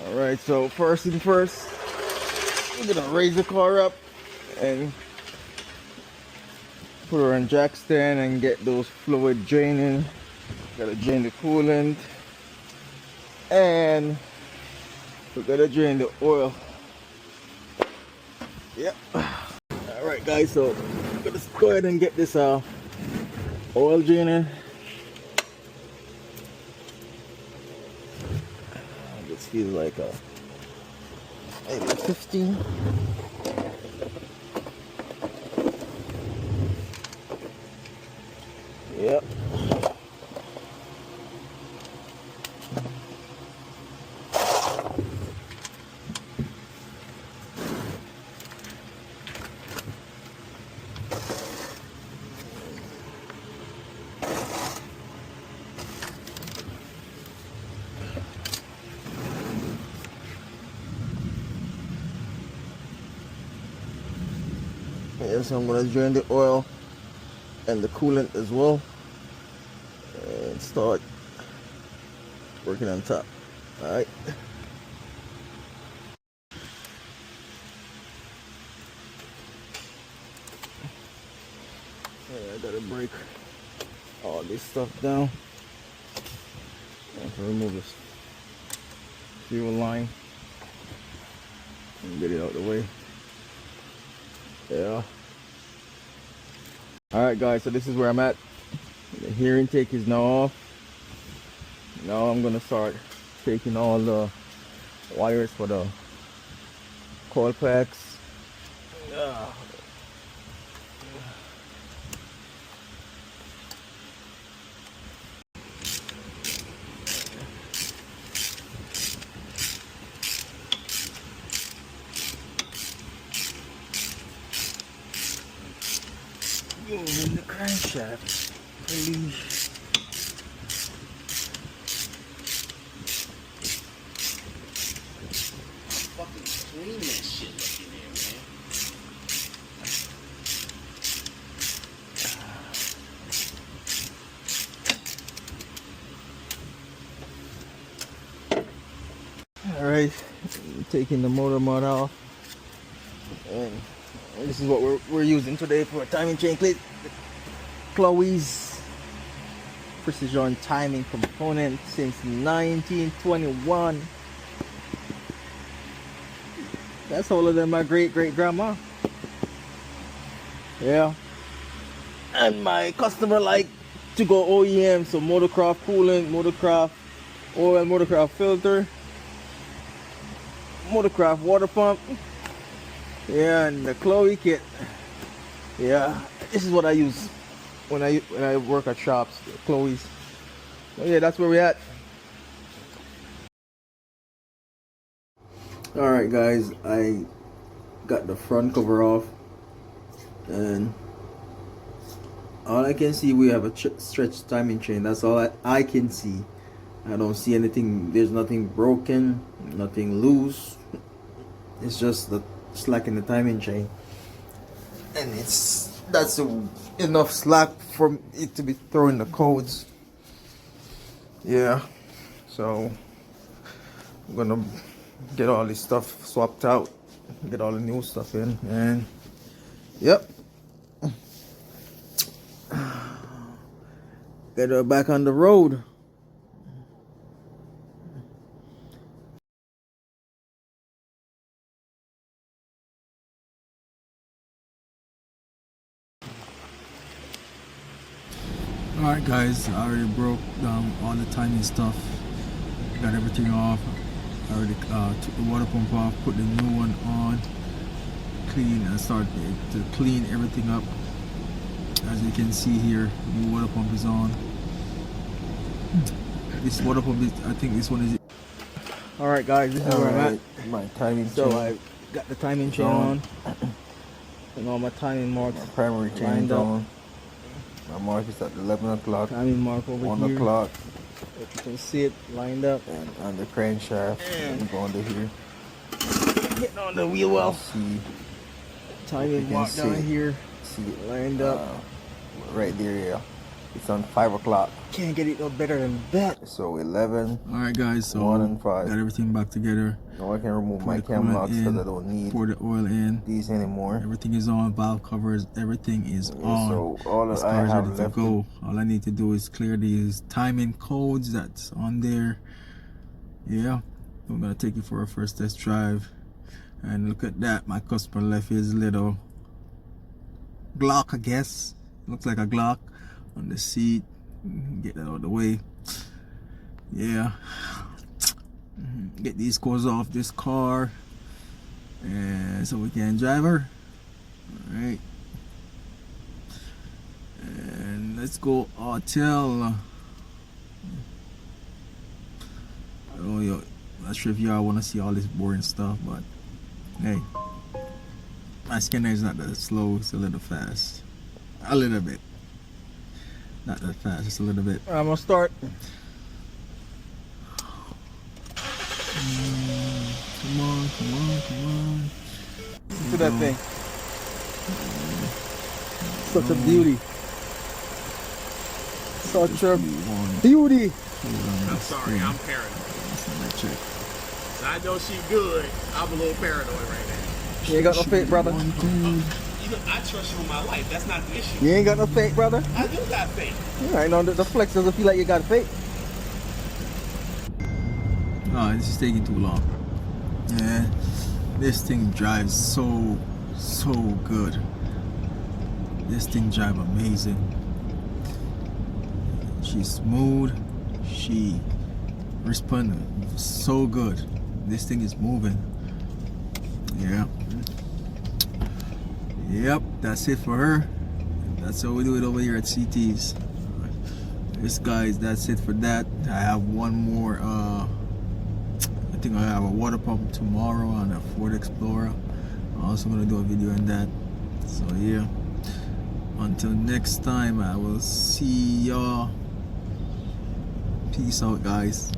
Alright, so first thing first, we're gonna raise the car up and put her on jack stand and get those fluid draining. Gotta drain the coolant and we gotta drain the oil. Yep. Alright guys, so I'm gonna go ahead and get this oil draining. This feels like maybe 15. Yep. So I'm going to drain the oil and the coolant as well and start working on top. Alright. I gotta break all this stuff down. I have to remove this fuel line and get it out of the way. Yeah. Alright guys, so this is where I'm at. The heater intake is now off. Now I'm gonna start taking all the wires for the coil packs. In the crankshaft, please. Fucking clean that shit looking there, man. Alright, taking the motor mud off. And this is what we're using today for a timing chain clip. Chloe's precision timing component since 1921. That's older than my great-great-grandma. Yeah. And my customer like to go OEM, so Motorcraft coolant, Motorcraft oil, Motorcraft filter, Motorcraft water pump. Yeah, and the Chloe kit. Yeah, this is what I use when I work at shops, Chloe's. So yeah, that's where we're at. Alright guys, I got the front cover off and all I can see, we have a stretch timing chain. That's all I can see. I don't see anything. There's nothing broken, nothing loose. It's just the slack in the timing chain, and that's enough slack for it to be throwing the codes. Yeah, so I'm gonna get all this stuff swapped out, get all the new stuff in, and yep, get her back on the road. Alright guys, I already broke down all the timing stuff, got everything off. I already took the water pump off, put the new one on, clean, and started to clean everything up. As you can see here, new water pump is on. This water pump is, I think this one is it. Alright guys, this is where I'm at. My timing chain. So I got the timing chain on and all my timing marks. My primary chain on. My mark is at 11 o'clock. Timing mark over 1 here. 1 o'clock. If you can see it lined up. And on the crankshaft. And go under here. Getting on the wheel well. See. Timing mark down here. See it lined up. Right there, yeah. It's on 5 o'clock. Can't get it no better than that. So 11. Alright guys, so 1 and 5. got everything back together. Now I can remove my Pour the cam coolant locks because in, I don't need pour the oil in. these anymore. Everything is on, valve covers, everything is on. So all This I car is have ready to left go. All I need to do is clear these timing codes that's on there. Yeah, I'm gonna take you for a first test drive. And look at that, my customer left his little Glock, I guess. Looks like a Glock on the seat. Get that out of the way. Yeah. Get these codes off this car. And so we can drive her. Alright. And let's go hotel. Oh, yo, not sure if y'all want to see all this boring stuff, but hey, my scanner is not that slow, it's a little fast. A little bit. Not that fast, just a little bit. I'm gonna start. Come on, come on, come on. Look at that thing. Such a beauty. Such a beauty. I'm sorry, I'm paranoid. Check. I know she good. I'm a little paranoid right now. You ain't got no fake, brother. You know, I trust you with my life. That's not the issue. You ain't got no fake, brother. I do got faith. I know the flex doesn't feel like you got fake. Oh, this is taking too long. Yeah, this thing drives so good. This thing drives amazing. She's smooth. She responded so good. This thing is moving. Yeah. Yep, that's it for her. That's how we do it over here at CT's. This guys, that's it for that. I have one more I think I have a water pump tomorrow on a Ford Explorer. I'm also gonna do a video on that. So yeah, until next time, I will see y'all. Peace out, guys.